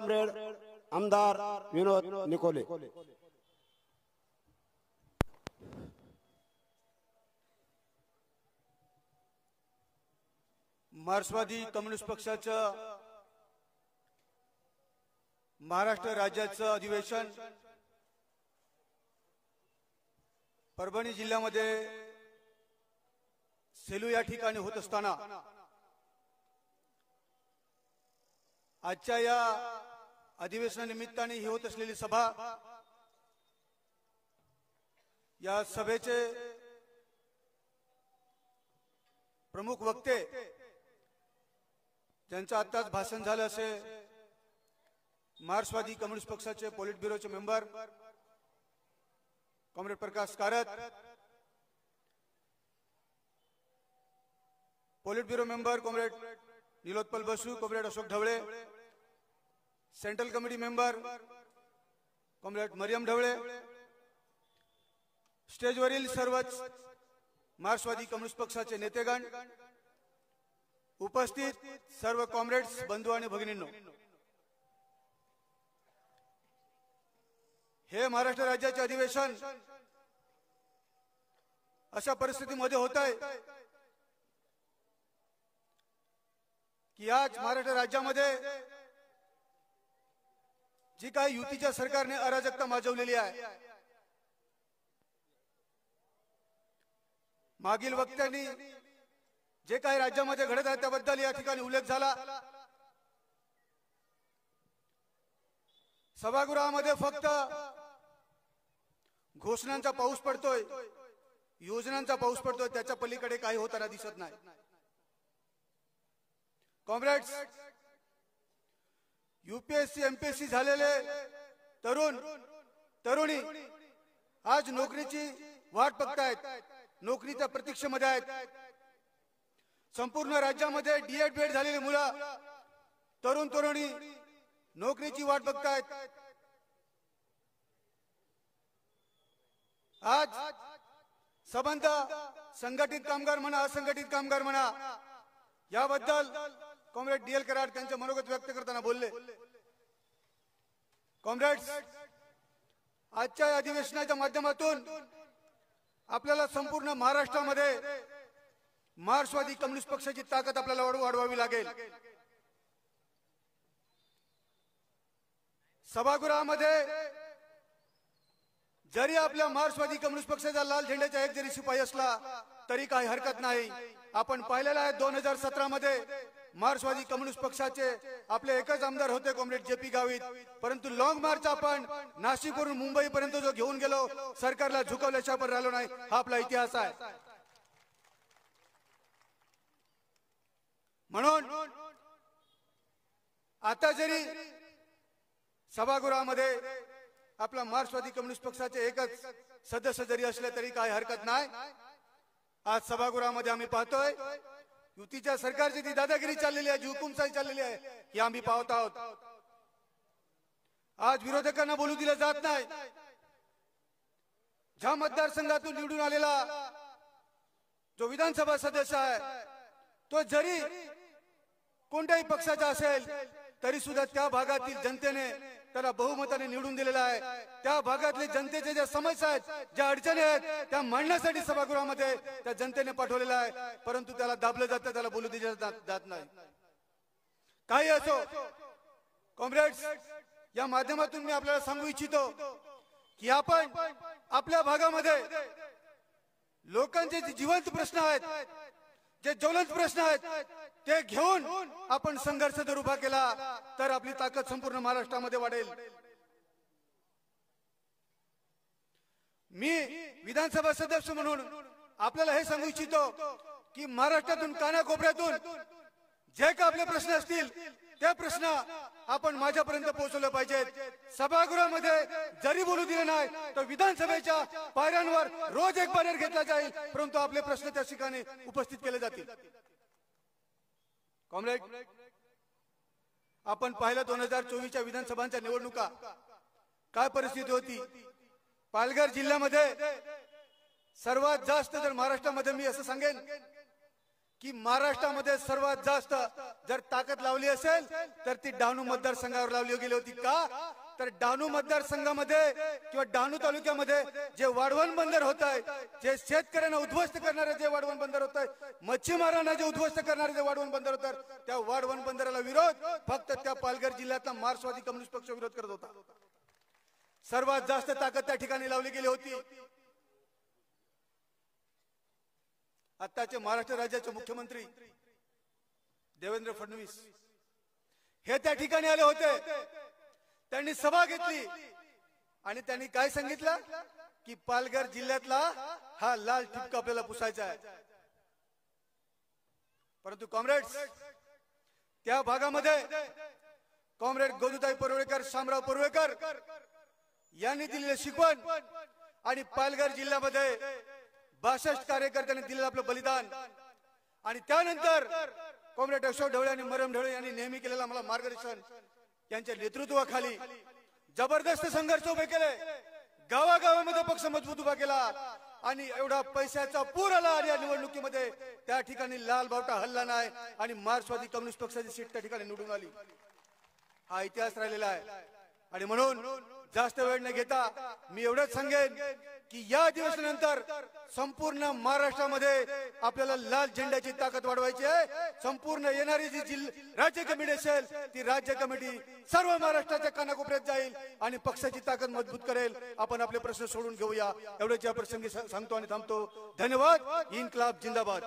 Comrade आमदार विनोद Nikolay. मार्क्सवादी communist पक्षाचं महाराष्ट्र राज्याचं अधिवेशन परभणी जिल्ह्यामध्ये सेलू या ठिकाणी होत असताना आजच्या या अधिवेशनानिमित्ताने ही होत असलेली सभा, या सभेचे प्रमुख वक्ते ज्यांचं आत्ताच भाषण झालं असे मार्क्सवादी कम्युनिस्ट पक्षाचे पोलिट ब्युरोचे member comrade Prakash Karat, polit bureau member comrade Nilotpal Basu, comrade Ashok Dhawale, central committee member comrade Mariam Dhawale, स्टेजवरील सर्वच मार्क्सवादी कम्युनिस्ट पक्षाचे नेतेगण, उपस्थित सर्व कॉम्रेड्स, बंधू आणि भगिनींनो, हे महाराष्ट्र राज्याचे अधिवेशन अशा परिस्थितीमध्ये होत आहे की आज महाराष्ट्र राज्यामध्ये जी काही युतीच्या सरकारने अराजकता माजवलेली आहे, मागील वक्त्यांनी जे काही राज्यामध्ये घडत आहे त्याबद्दल या ठिकाणी उल्लेख झाला। सभागृहामध्ये फक्त घोषणांचा पाऊस पडतोय, योजनांचा पाऊस पडतोय, त्याच्या पलीकडे काही होताना दिसत नाही। कॉम्रेड्स, यूपीएससी एमपीएससी झालेले तरुण तरुणी आज नोकरीची वाट बघतायत, नोकरीच्या प्रतीक्षेमध्ये आहेत। संपूर्ण राज्यामध्ये डीएड बीएड झालेली मुलं, तरुण तरुणी नोकरीची वाट बघतायत। आज संबंध संघटित कामगार म्हणा, असंघटित कामगार म्हणा, याबद्दल कॉम्रेड डीएल कराड त्यांचे मनोगत व्यक्त करताना बोलले। कॉम्रेड्स, आजच्या अधिवेशनाच्या माध्यमातून आपल्याला संपूर्ण महाराष्ट्रामध्ये मार्क्सवादी कम्युनिस्ट पक्षाची ताकद आपल्याला वाढवावी लागेल। सभागृहामध्ये जरी आपल्या मार्क्सवादी कम्युनिस्ट पक्षाचा लाल झेंड्याचा एक जरी शिपाई असला तरी काही हरकत नाही। आपण पाहिलेलं आहे 2017 मध्ये मार्क्सवादी कम्युनिस्ट पक्षाचे आपले एकच आमदार होते कॉम्रेड जेपी गावित, परंतु लॉंग मार्च आपण नाशिकवरून मुंबई पर्यंत जो घेऊन गेलो, सरकारला झुकवल्याशिवाय आपण राहिलो नाही, हा आपला इतिहास आहे। म्हणून आता जरी सभागृहामध्ये आपला मार्क्सवादी कम्युनिस्ट पक्षाचे एकच सदस्य जरी असले तरी काही हरकत नाही। आज सभागृहामध्ये आम्ही पाहतोय युतीच्या सरकारची ती दादागिरी चाललेली आहे, जी हुकुमशाही चाललेली आहे, ही आम्ही पाहत आहोत। आज विरोधकांना बोलू दिलं जात नाही। ज्या मतदारसंघातून निवडून आलेला जो विधानसभा सदस्य आहे तो जरी कोणत्याही पक्षाचा असेल तरी सुद्धा त्या भागातील जनतेने त्याला बहुमताने निवडून दिलेला आहे। त्या भागातले जनतेचे ज्या समस्या आहेत, ज्या अडचणी आहेत, त्या मांडण्यासाठी सभागृहामध्ये त्या जनतेने पाठवलेला आहे, परंतु त्याला दाबलं जातं, त्याला बोलू दिलं जात नाही। काही असो कॉम्रेड्स, या माध्यमातून मी आपल्याला सांगू इच्छितो की आपण आपल्या भागामध्ये लोकांचे जे जिवंत प्रश्न आहेत, जे ज्वलंत प्रश्न आहेत, ते घेऊन आपण संघर्ष जर उभा केला तर आपली ताकद संपूर्ण महाराष्ट्रामध्ये वाढेल। मी विधानसभा सदस्य म्हणून आपल्याला हे सांगू इच्छितो की महाराष्ट्रातून कानाकोपऱ्यातून जे काही आपले प्रश्न असतील ते प्रश्न आपण माझ्यापर्यंत पोहोचवले पाहिजेत। सभागृहामध्ये जरी बोलू दिले नाही तर विधानसभेच्या पायऱ्यांवर रोज एक बॅनर घेतला जाईल, परंतु आपले प्रश्न त्या ठिकाणी उपस्थित केले जातील। कॉम्रेड, आपण पाहिलं 2024च्या विधानसभांच्या निवडणुका काय परिस्थिती होती। पालघर जिल्ह्यामध्ये सर्वात जास्त जर महाराष्ट्रामध्ये मी असं सांगेन की महाराष्ट्रामध्ये सर्वात जास्त जर ताकद लावली असेल तर ती डहाणू मतदारसंघावर लावली गेली होती का? तर डहाणू मतदारसंघामध्ये किंवा डहाणू तालुक्यामध्ये जे वाढवण बंदर होत आहे, जे शेतकऱ्यांना उद्ध्वस्त करणारे जे वाढवण बंदर होत आहे, मच्छीमारांना जे उद्ध्वस्त करणारे जे वाढवण बंदर होत आहेत, त्या वाढवण बंदराला विरोध फक्त त्या पालघर जिल्ह्यातला मार्क्सवादी कम्युनिस्ट पक्ष विरोध करत होता. सर्वात जास्त ताकद त्या ठिकाणी लावली गेली होती. आताचे महाराष्ट्र राज्याचे मुख्यमंत्री देवेंद्र फडणवीस हे त्या ठिकाणी आले होते. त्यांनी सभा घेतली आणि त्यांनी काय सांगितलं की पालघर जिल्ह्यातला हा लाल ठिपका आपल्याला पुसायचा आहे. परंतु कॉम्रेड्स, त्या भागामध्ये कॉम्रेड गोदूताई परुळेकर, शामराव परुळेकर यांनी दिलेले शिकवण आणि पालघर जिल्ह्यामध्ये 62 कार्यकर्त्यांनी दिलेलं आपलं बलिदान आणि त्यानंतर कॉम्रेड अशोक ढवळे आणि मरम ढवळे यांनी नेहमी केलेलं आम्हाला मार्गदर्शन, यांच्या नेतृत्वाखाली जबरदस्त संघर्ष उभे केले. गावागावामध्ये पक्ष मजबूत उभा केला आणि एवढा पैशाचा पूर आला आणि या निवडणुकीमध्ये त्या ठिकाणी लाल बावटा हल्ला नाही आणि मार्क्सवादी कम्युनिस्ट पक्षाची सीट त्या ठिकाणी निवडून आली. हा इतिहास राहिलेला आहे. आणि म्हणून जास्त वेळ न घेता मी एवढंच सांगेन की या दिवसानंतर संपूर्ण महाराष्ट्रामध्ये आपल्याला लाल झेंड्याची ताकद वाढवायची आहे. संपूर्ण येणारी जी राज्य कमिटी असेल ती राज्य कमिटी सर्व महाराष्ट्राच्या कानाकोपऱ्यात जाईल आणि पक्षाची ताकद मजबूत करेल. आपण आपले प्रश्न सोडून घेऊया एवढंच या प्रसंगी सांगतो आणि थांबतो. धन्यवाद. इन्क्लाब जिंदाबाद.